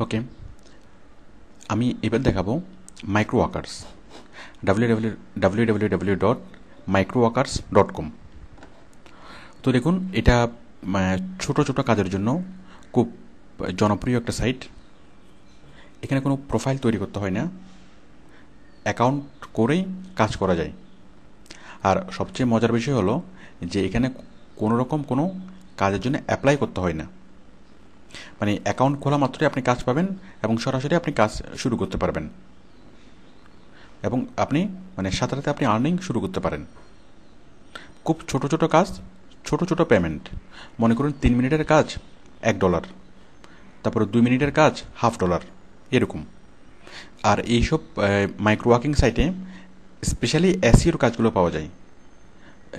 ওকে, আমি এবার দেখাবো মাইক্রোওয়ার্কার্স www.microworkers.com। তো দেখুন, এটা ছোট ছোট কাজের জন্য খুব জনপ্রিয় একটা সাইট। এখানে কোনো প্রোফাইল তৈরি করতে হয় না, অ্যাকাউন্ট করেই কাজ করা যায়। আর সবচেয়ে মজার বিষয় হলো যে এখানে কোনো রকম কোনো কাজের জন্য অ্যাপ্লাই করতে হয় না। মানে অ্যাকাউন্ট খোলা মাত্রই আপনি কাজ পাবেন এবং সরাসরি আপনি কাজ শুরু করতে পারবেন, এবং আপনি সাথে সাথে আপনি আর্নিং শুরু করতে পারেন। খুব ছোট ছোট কাজ, ছোট ছোট পেমেন্ট। মনে করুন 3 মিনিটের কাজ $1, তারপরে 2 মিনিটের কাজ $50, এরকম। আর এইসব মাইক্রোওয়ার্কিং সাইটে স্পেশালি এসইওর কাজগুলো পাওয়া যায়।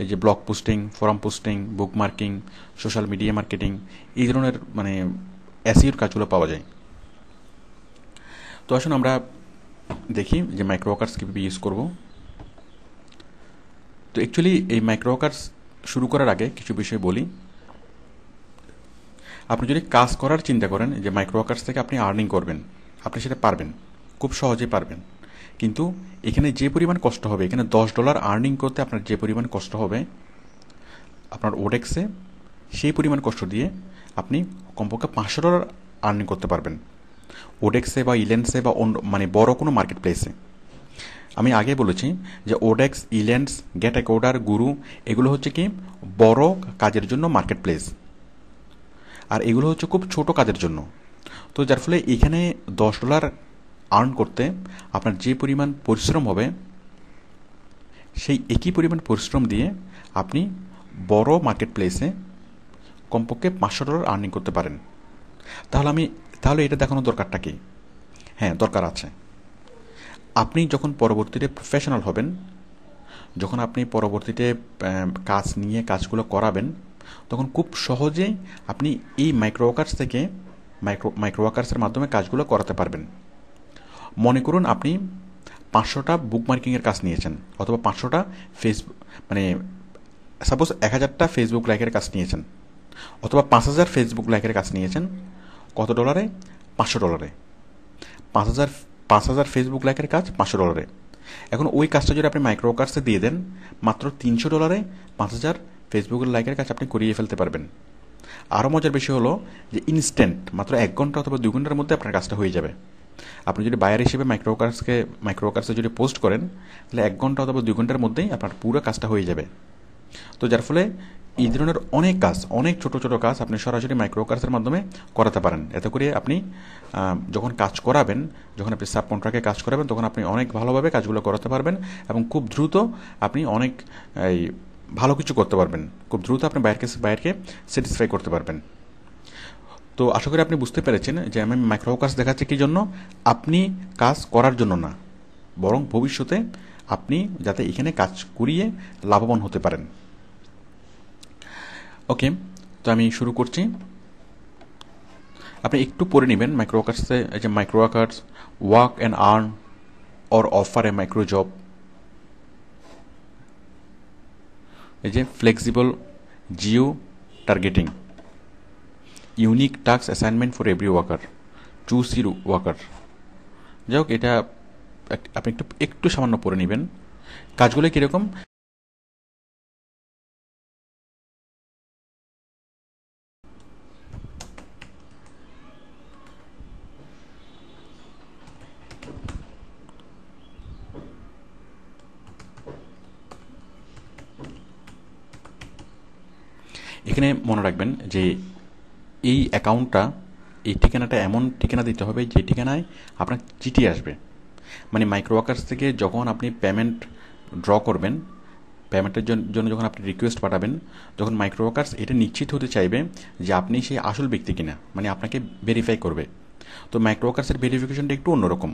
এই যে ব্লগ পোস্টিং, ফোরাম পোস্টিং, বুক মার্কিং, সোশ্যাল মিডিয়া মার্কেটিং, এই ধরনের এসইওর কাজগুলো পাওয়া যায়। তো আসুন আমরা দেখি যে মাইক্রোওয়ার্কার্স কীভাবে ইউজ করব। তো অ্যাকচুয়ালি এই মাইক্রোওয়ার্কার্স শুরু করার আগে কিছু বিষয় বলি। আপনি যদি কাজ করার চিন্তা করেন যে মাইক্রোওয়ার্কার্স থেকে আপনি আর্নিং করবেন, আপনি সেটা পারবেন, খুব সহজেই পারবেন। কিন্তু এখানে যে পরিমাণ কষ্ট হবে, এখানে $10 আর্নিং করতে আপনার যে পরিমাণ কষ্ট হবে আপনার ওডেক্সে, সেই পরিমাণ কষ্ট দিয়ে আপনি কমপক্ষে $500 আর্নিং করতে পারবেন ওডেক্সে বা ইল্যান্ডসে বা অন্য বড় কোনো মার্কেট প্লেসে। আমি আগে বলেছি যে ওডেক্স, ইল্যান্ডস, গেট অ্যাকর্ডার, গুরু, এগুলো হচ্ছে কি বড় কাজের জন্য মার্কেট প্লেস, আর এগুলো হচ্ছে খুব ছোট কাজের জন্য। তো যার ফলে এখানে $10 আর্ন করতে আপনার যে পরিমাণ পরিশ্রম হবে, সেই একই পরিমাণ পরিশ্রম দিয়ে আপনি বড় মার্কেট প্লেসে কমপক্ষে $500 আর্নিং করতে পারেন। তাহলে এটা দেখানোর দরকারটা কি? হ্যাঁ, দরকার আছে। আপনি যখন পরবর্তীতে প্রফেশনাল হবেন, যখন আপনি পরবর্তীতে কাজ নিয়ে কাজগুলো করাবেন, তখন খুব সহজেই আপনি এই মাইক্রোওয়ার্কার্স থেকে মাইক্রোওয়ার্কার্সের মাধ্যমে কাজগুলো করাতে পারবেন। মনে করুন আপনি 500টা বুক মার্কিংয়ের কাজ নিয়েছেন, অথবা 500টা ফেসবুক সাপোজ 1000টা ফেসবুক লাইকের কাজ নিয়েছেন, অথবা 5000 ফেসবুক লাইকের কাজ নিয়েছেন। কত ডলারে? $500। 5000 ফেসবুক লাইকের কাজ $500। এখন ওই কাজটা যদি আপনি মাইক্রোওয়ার্কার্সে দিয়ে দেন, মাত্র $300 5000 ফেসবুকের লাইকের কাজ আপনি করিয়ে ফেলতে পারবেন। আরও মজার বিষয় হলো যে ইনস্ট্যান্ট মাত্র 1 ঘন্টা অথবা 2 ঘন্টার মধ্যে আপনার কাজটা হয়ে যাবে। আপনি যদি বায়ার হিসেবে মাইক্রোওয়ার্কার্সে যদি পোস্ট করেন, তাহলে 1 ঘন্টা অথবা 2 ঘন্টার মধ্যেই আপনার পুরো কাজটা হয়ে যাবে। তো যার ফলে এই ধরনের অনেক কাজ, অনেক ছোট ছোট কাজ আপনি সরাসরি মাইক্রোওয়ার্কার্সের মাধ্যমে করাতে পারেন। এতে করে আপনি যখন কাজ করাবেন, যখন আপনি সাব কন্ট্রাক্টে কাজ করাবেন, তখন আপনি অনেক ভালোভাবে কাজগুলো করাতে পারবেন এবং খুব দ্রুত আপনি অনেক ভালো কিছু করতে পারবেন। খুব দ্রুত আপনি বাইরকে স্যাটিসফাই করতে পারবেন। তো আশা করি আপনি বুঝতে পেরেছেন যে আমি মাইক্রোওয়ার্কার্স দেখাচ্ছি কী জন্য। আপনি কাজ করার জন্য না, বরং ভবিষ্যতে আপনি যাতে এখানে কাজ করিয়ে লাভবান হতে পারেন। ওকে, তো আমি শুরু করছি। আপনি একটু পড়ে নেবেন মাইক্রোওয়ার্কার্সে, এই যে microworkers work and earn or offer a micro job. এই যে flexible geo targeting, unique task assignment for every worker, choose your worker. যাই হোক, এটা আপনি একটু সামান্য পড়ে নেবেন। কাজগুলো কীরকম? এখানে মনে রাখবেন যে এই অ্যাকাউন্টটা, এই ঠিকানাটা এমন ঠিকানা দিতে হবে যে ঠিকানায় আপনার চিঠি আসবে। মানে মাইক্রোওয়ার্কার্স থেকে যখন আপনি পেমেন্ট ড্র করবেন, পেমেন্টের জন্য যখন আপনি রিকোয়েস্ট পাঠাবেন, যখন মাইক্রোওয়ার্কার্স এটা নিশ্চিত হতে চাইবে যে আপনি সেই আসল ব্যক্তি কিনা, মানে আপনাকে ভেরিফাই করবে। তো মাইক্রোওয়ার্কার্সের ভেরিফিকেশনটা একটু অন্যরকম।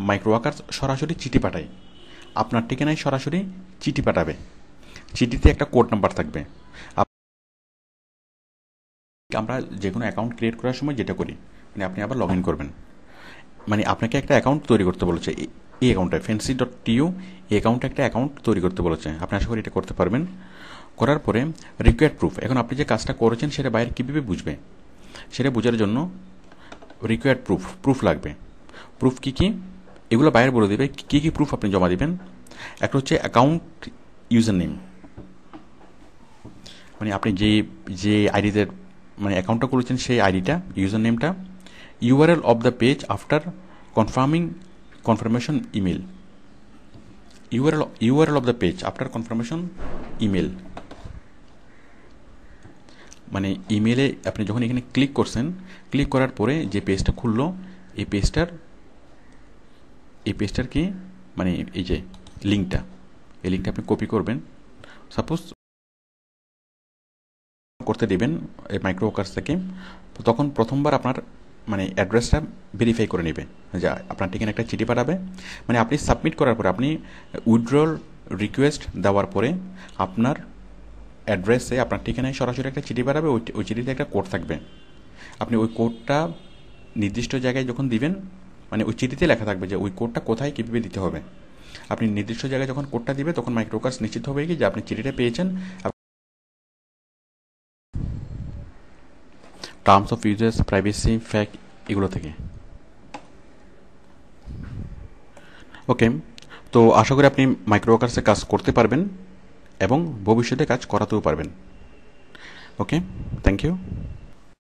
মাইক্রোওয়ার্কার্স সরাসরি চিঠি পাঠায়, আপনার ঠিকানায় সরাসরি চিঠি পাঠাবে। চিঠিতে একটা কোড নাম্বার থাকবে। আমরা যে কোনো অ্যাকাউন্ট ক্রিয়েট করার সময় যেটা করি, মানে আপনি আবার লগ ইন করবেন, মানে আপনাকে একটা অ্যাকাউন্ট তৈরি করতে বলেছে। এই অ্যাকাউন্টে fancy.tu, এই অ্যাকাউন্টে একটা অ্যাকাউন্ট তৈরি করতে বলেছে। আপনি আশা করি এটা করতে পারবেন। করার পরে রিকোয়ার্ড প্রুফ। এখন আপনি যে কাজটা করেছেন সেটা বাইরে কীভাবে বুঝবে, সেটা বোঝার জন্য রিকোয়ার্ড প্রুফ লাগবে। প্রুফ কী কী এগুলো বাইরে বলে দেবে কী কী প্রুফ আপনি জমা দিবেন। একটা হচ্ছে অ্যাকাউন্ট ইউজার নেম, মানে আপনি যে আইডিতে মানে অ্যাকাউন্টটা করেছেন সেই আইডিটা, ইউজার নেমটা। URL of the page after confirmation email, URL of the page after confirmation email, মানে ইমেলে আপনি যখন এখানে ক্লিক করছেন, ক্লিক করার পরে যে পেজটা খুললো এই পেজটার কি মানে এই যে লিঙ্কটা, এই লিঙ্কটা আপনি কপি করবেন। সাপোজ করতে দিবেন এই মাইক্রোওয়ার্কার্স থেকে, তখন প্রথমবার আপনার মানে অ্যাড্রেসটা ভেরিফাই করে নেবে যে আপনার ঠিকানা একটা চিঠি পাঠাবে। মানে আপনি সাবমিট করার পরে, আপনি উইথড্রল রিকোয়েস্ট দেওয়ার পরে আপনার অ্যাড্রেসে আপনার ঠিকানায় সরাসরি একটা চিঠি পাঠাবে। ওই চিঠিতে একটা কোড থাকবে, আপনি ওই কোডটা নির্দিষ্ট জায়গায় যখন দিবেন, মানে ওই চিঠিতে লেখা থাকবে যে ওই কোডটা কোথায় কীভাবে দিতে হবে। আপনি নির্দিষ্ট জায়গায় যখন কোডটা দিবে তখন মাইক্রোওয়ার্কার্স নিশ্চিত হবে কি যে আপনি চিঠিটা পেয়েছেন। টার্মস অফ ইউজেস, প্রাইভেসি, ফ্যাক এগুলো থেকে। ওকে, তো আশা করি আপনি মাইক্রোওয়ার্কার্সে কাজ করতে পারবেন এবং ভবিষ্যতে কাজ করাতেও পারবেন। ওকে, থ্যাংক ইউ।